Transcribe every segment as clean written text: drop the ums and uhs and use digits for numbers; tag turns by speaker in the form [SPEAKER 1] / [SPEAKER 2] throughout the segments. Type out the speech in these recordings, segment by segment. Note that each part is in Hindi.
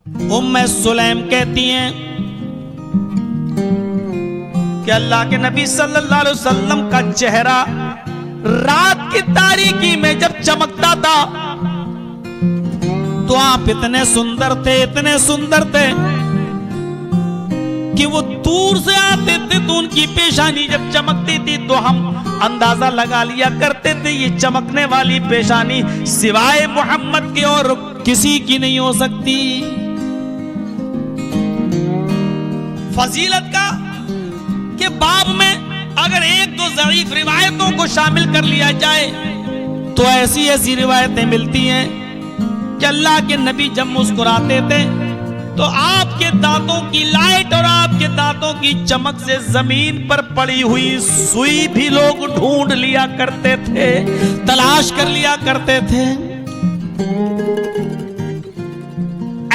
[SPEAKER 1] उम्मे सुलैम कहती हैं कि अल्लाह के नबी सल्लल्लाहु अलैहि वसल्लम का चेहरा रात की तारीकी में जब चमकता था तो आप इतने सुंदर थे कि वो दूर से आते थे तो उनकी पेशानी जब चमकती थी तो हम अंदाजा लगा लिया करते थे ये चमकने वाली पेशानी सिवाय मोहम्मद के और किसी की नहीं हो सकती। फजीलत का के बाब में अगर एक दो ज़ईफ रिवायतों को शामिल कर लिया जाए तो ऐसी ऐसी रिवायतें मिलती हैं कि अल्लाह के नबी जब मुस्कुराते थे तो आपके दांतों की लाइट और आपके दांतों की चमक से जमीन पर पड़ी हुई सुई भी लोग ढूंढ लिया करते थे, तलाश कर लिया करते थे।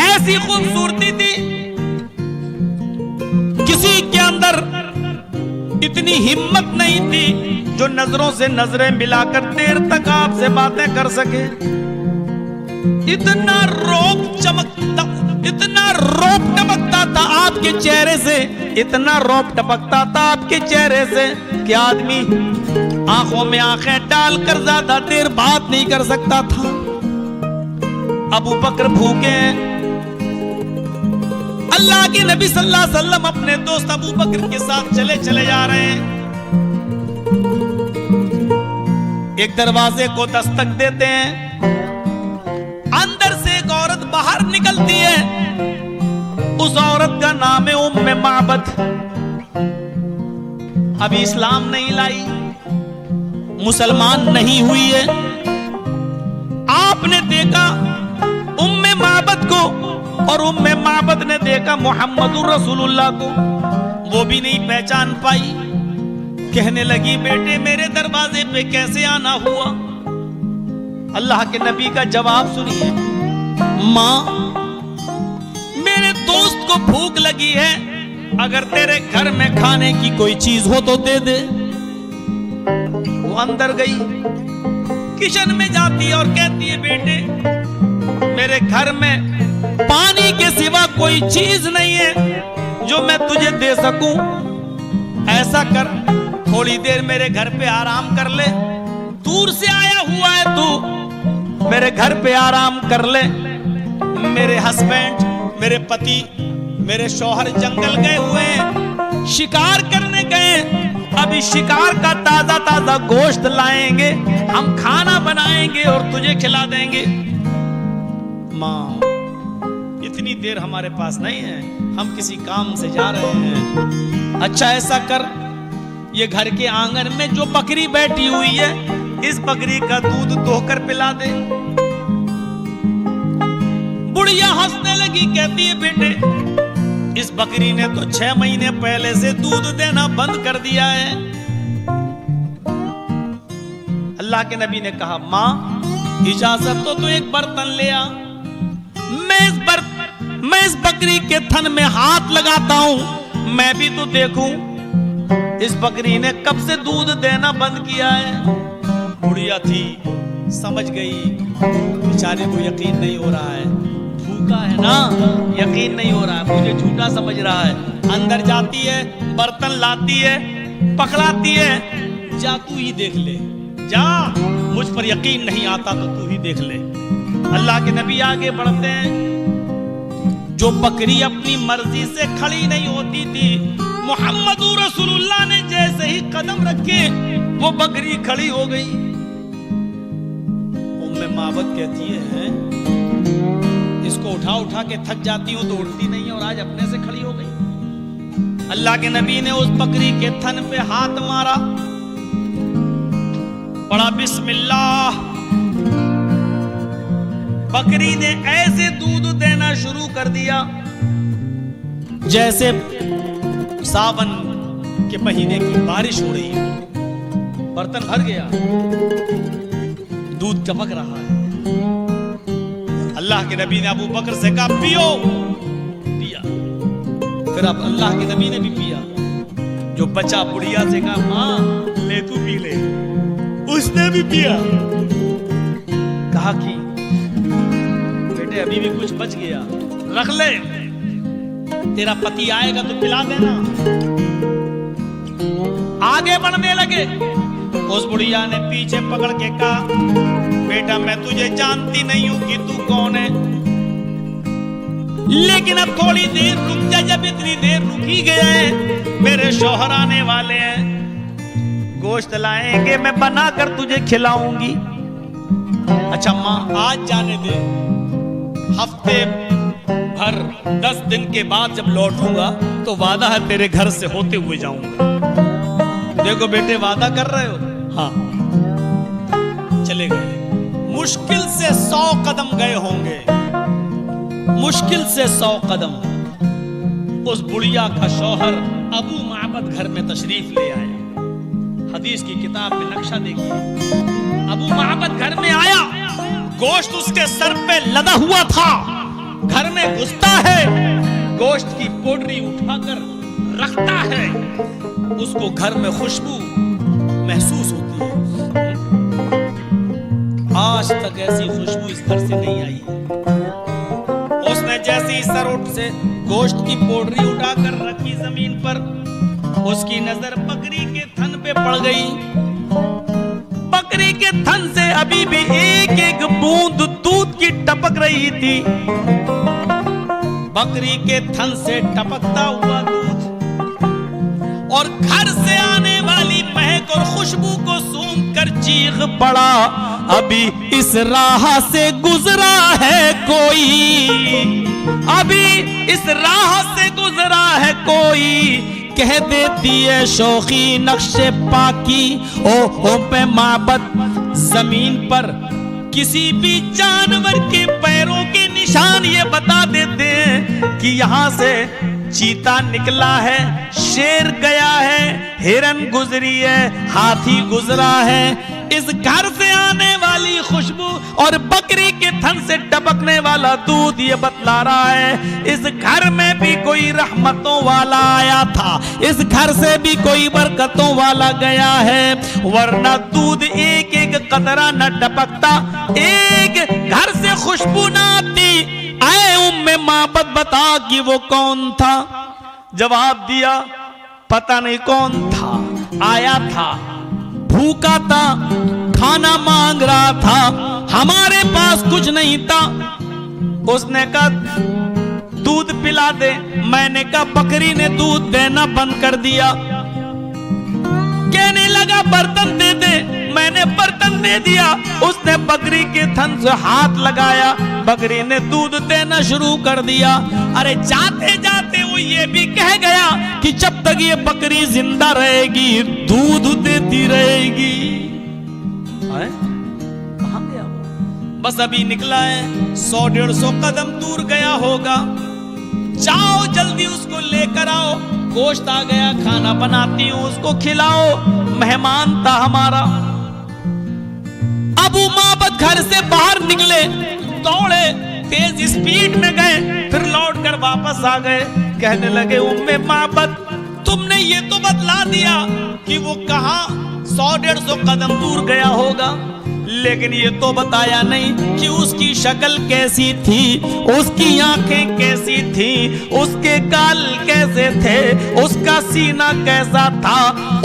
[SPEAKER 1] ऐसी खूबसूरती थी, किसी के अंदर इतनी हिम्मत नहीं थी जो नजरों से नजरें मिलाकर देर तक आपसे बातें कर सके। इतना रौब टपकता था आपके चेहरे से, इतना रौब टपकता था आपके चेहरे से कि आदमी आंखों में आंखें डालकर ज्यादा देर बात नहीं कर सकता था। अबू बकर भूखे हैं, अल्लाह के नबी सल्लल्लाहु अलैहि वसल्लम अपने दोस्त अबू बकर के साथ चले जा रहे हैं। एक दरवाजे को दस्तक देते हैं, अंदर से एक औरत बाहर निकलती है। उस औरत का नाम है उम्मे माबद। अभी इस्लाम नहीं लाई, मुसलमान नहीं हुई है। आपने देखा उम्मे माबद को और उम्मे माबद ने देखा मोहम्मदुर रसूलुल्लाह को, वो भी नहीं पहचान पाई। कहने लगी बेटे मेरे दरवाजे पे कैसे आना हुआ? अल्लाह के नबी का जवाब सुनिए, माँ मेरे दोस्त को भूख लगी है, अगर तेरे घर में खाने की कोई चीज हो तो दे दे। वो अंदर गई, किचन में जाती है और कहती है बेटे मेरे घर में पानी के सिवा कोई चीज नहीं है जो मैं तुझे दे सकूं। ऐसा कर थोड़ी देर मेरे घर पे आराम कर ले, दूर से आया हुआ है तू, मेरे घर पे आराम कर ले। मेरे हस्बैंड, मेरे पति, मेरे शौहर जंगल गए हुए हैं, शिकार करने गए, अभी शिकार का ताजा ताजा गोश्त लाएंगे, हम खाना बनाएंगे और तुझे खिला देंगे। माँ इतनी देर हमारे पास नहीं है, हम किसी काम से जा रहे हैं। अच्छा ऐसा कर, ये घर के आंगन में जो बकरी बैठी हुई है, इस बकरी का दूध दोहकर पिला दे। बुढ़िया हंसने लगी, कहती है बेटे इस बकरी ने तो 6 महीने पहले से दूध देना बंद कर दिया है। अल्लाह के नबी ने कहा माँ इजाजत तो एक बर्तन ले आ, मैं इस बकरी के थन में हाथ लगाता हूं, मैं भी तो देखूं इस बकरी ने कब से दूध देना बंद किया है। बुढ़िया थी, समझ गई बेचारे को यकीन नहीं हो रहा है, भूखा है ना, यकीन नहीं हो रहा है, मुझे झूठा समझ रहा है। अंदर जाती है, बर्तन लाती है, पकड़ाती है, जा तू ही देख ले, जा मुझ पर यकीन नहीं आता तो तू ही देख ले। अल्लाह के नबी आगे बढ़ते हैं। जो बकरी अपनी मर्जी से खड़ी नहीं होती थी, मोहम्मदुर रसूलुल्लाह ने जैसे ही कदम रखे वो बकरी खड़ी हो गई। उम्मे माबद कहती है इसको उठा के थक जाती हूं तो उठती नहीं, और आज अपने से खड़ी हो गई। अल्लाह के नबी ने उस बकरी के थन पे हाथ मारा, पढ़ा बिस्मिल्लाह। बकरी ने ऐसे दूध देना शुरू कर दिया जैसे सावन के महीने की बारिश हो रही है। बर्तन भर गया, दूध टपक रहा है। अल्लाह के नबी ने अबू बकर से कहा पियो, पिया। फिर अब अल्लाह के नबी ने भी पिया। जो बचा बुढ़िया से कहा मां ले तू पी ले, उसने भी पिया। कहा कि बेटे अभी भी कुछ बच गया, रख ले, तेरा पति आएगा तो पिला देना। आगे बढ़ने लगे। उस बुढ़िया ने पीछे पकड़ के कहा, बेटा मैं तुझे जानती नहीं हूं कि तू कौन है, लेकिन अब थोड़ी देर रुक जा। जब इतनी देर रुक ही गए हैं, मेरे शौहर आने वाले हैं, गोश्त लाएंगे, मैं बनाकर तुझे खिलाऊंगी। अच्छा मां आज जाने दे, हफ्ते भर 10 दिन के बाद जब लौटूंगा तो वादा है तेरे घर से होते हुए जाऊंगा। देखो बेटे वादा कर रहे हो? हाँ। चले गए। मुश्किल से 100 कदम गए होंगे, मुश्किल से 100 कदम। उस बुढ़िया का शौहर अबू माबद घर में तशरीफ ले आया। हदीस की किताब में नक्शा देखिए। अबू माबद घर में आया, गोश्त उसके सर पे लदा हुआ था। घर में घुसता है, गोश्त की पोटली उठाकर रखता है, उसको घर में खुशबू महसूस होती है। आज तक ऐसी खुशबू इस घर से नहीं आई है। उसने जैसे ही सर उठ से गोश्त की पोटली उठाकर रखी जमीन पर, उसकी नजर बकरी के थन पे पड़ गई। बकरी के थन से अभी भी एक एक बूंद दूध की टपक रही थी। बकरी के थन से टपकता हुआ दूध और घर से आने वाली महक और खुशबू को सूंघकर चीख पड़ा, अभी इस राह से गुजरा है कोई, अभी इस राह से गुजरा है कोई, कह देती है शौकी नक्शे पाकी। ओ पे माबद जमीन पर किसी भी जानवर के पैरों के निशान ये बता देते हैं कि यहाँ से चीता निकला है, शेर गया है, हिरन गुजरी है, हाथी गुजरा है। इस घर से आने वाली खुशबू और बकरी के थन से टपकने वाला दूध ये बतला रहा है इस घर में भी कोई रहमतों वाला आया था, इस घर से भी कोई बरकतों वाला गया है, वरना दूध एक एक कतरा न टपकता, एक घर से खुशबू न आती। आए उम्मे माबद बता कि वो कौन था? जवाब दिया पता नहीं कौन था, आया था, भूखा था, खाना मांग रहा था, हमारे पास कुछ नहीं था। उसने कहा दूध पिला दे, मैंने कहा बकरी ने दूध देना बंद कर दिया। कहने लगा बर्तन दे दे, मैंने बर्तन दे दिया। उसने बकरी के थन से हाथ लगाया, बकरी ने दूध देना शुरू कर दिया। अरे जाते जाते वो ये भी कह गया कि जब तक ये बकरी जिंदा रहेगी दूध देती रहेगी। कहां गया वो? बस अभी निकला है, 100-150 कदम दूर गया होगा। जाओ जल्दी उसको लेकर आओ, गोश्त आ गया, खाना बनाती हूं, उसको खिलाओ, मेहमान था हमारा। अबू माबद घर से बाहर निकले, दौड़े, तेज स्पीड में गए, फिर लौट कर वापस आ गए। कहने लगे उम्मे माबद तुमने ये तो बतला दिया कि वो कहां 100-150 कदम दूर गया होगा, लेकिन ये तो बताया नहीं कि उसकी शक्ल कैसी थी, उसकी आंखें कैसी थी, उसके गाल कैसे थे, उसका सीना कैसा था,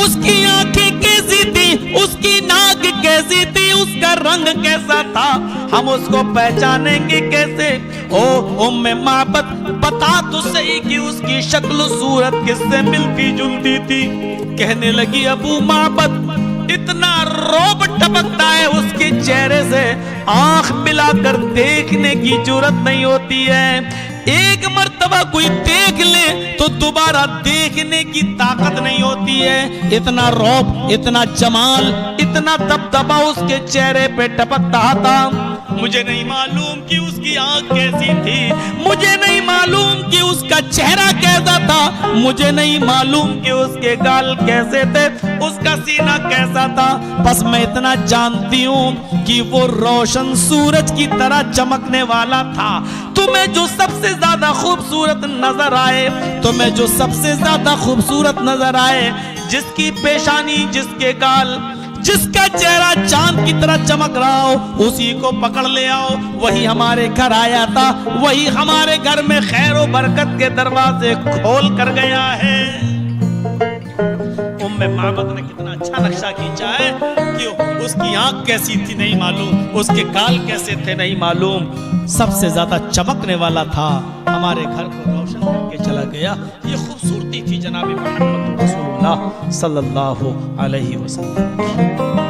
[SPEAKER 1] उसकी आंखें कैसी थी, उसकी नाक कैसी थी, उसका रंग कैसा था, हम उसको पहचानेंगे कैसे? ओ उम्मे माबद बता तो सही कि उसकी शक्ल सूरत किससे मिलती जुलती थी। कहने लगी अबू माबद इतना रौब टपकता है उसके चेहरे से, आंख मिलाकर देखने की जरूरत नहीं होती है। एक मर्तबा कोई देख ले तो दोबारा देखने की ताकत नहीं होती है। इतना रौब, इतना जमाल, इतना दबदबा उसके चेहरे पे टपकता था। मुझे नहीं मालूम कि उसकी आंख कैसी थी, मुझे नहीं मालूम कि उसका चेहरा कैसा था, मुझे नहीं मालूम कि उसके गाल कैसे थे, उसका सीना कैसा था। बस मैं इतना जानती हूँ कि वो रोशन सूरज की तरह चमकने वाला था। तुम्हें जो सबसे ज्यादा खूबसूरत नजर आए, तुम्हें जो सबसे ज्यादा खूबसूरत नजर आए, जिसकी पेशानी, जिसके गाल, जिसका चेहरा चांद की तरह चमक रहा हो उसी को पकड़ ले आओ। वही हमारे घर आया था, वही हमारे घर में खैर और बरकत के दरवाजे खोल कर गया है। उम्मे माबद ने कितना अच्छा नक्शा खींचा है कि उसकी आंख कैसी थी नहीं मालूम, उसके गाल कैसे थे नहीं मालूम, सबसे ज्यादा चमकने वाला था, हमारे घर को रोशन करके चला गया। ये खूबसूरती थी जनाब मोहम्मद रसूलुल्लाह सल्लल्लाहु अलैहि वसल्लम।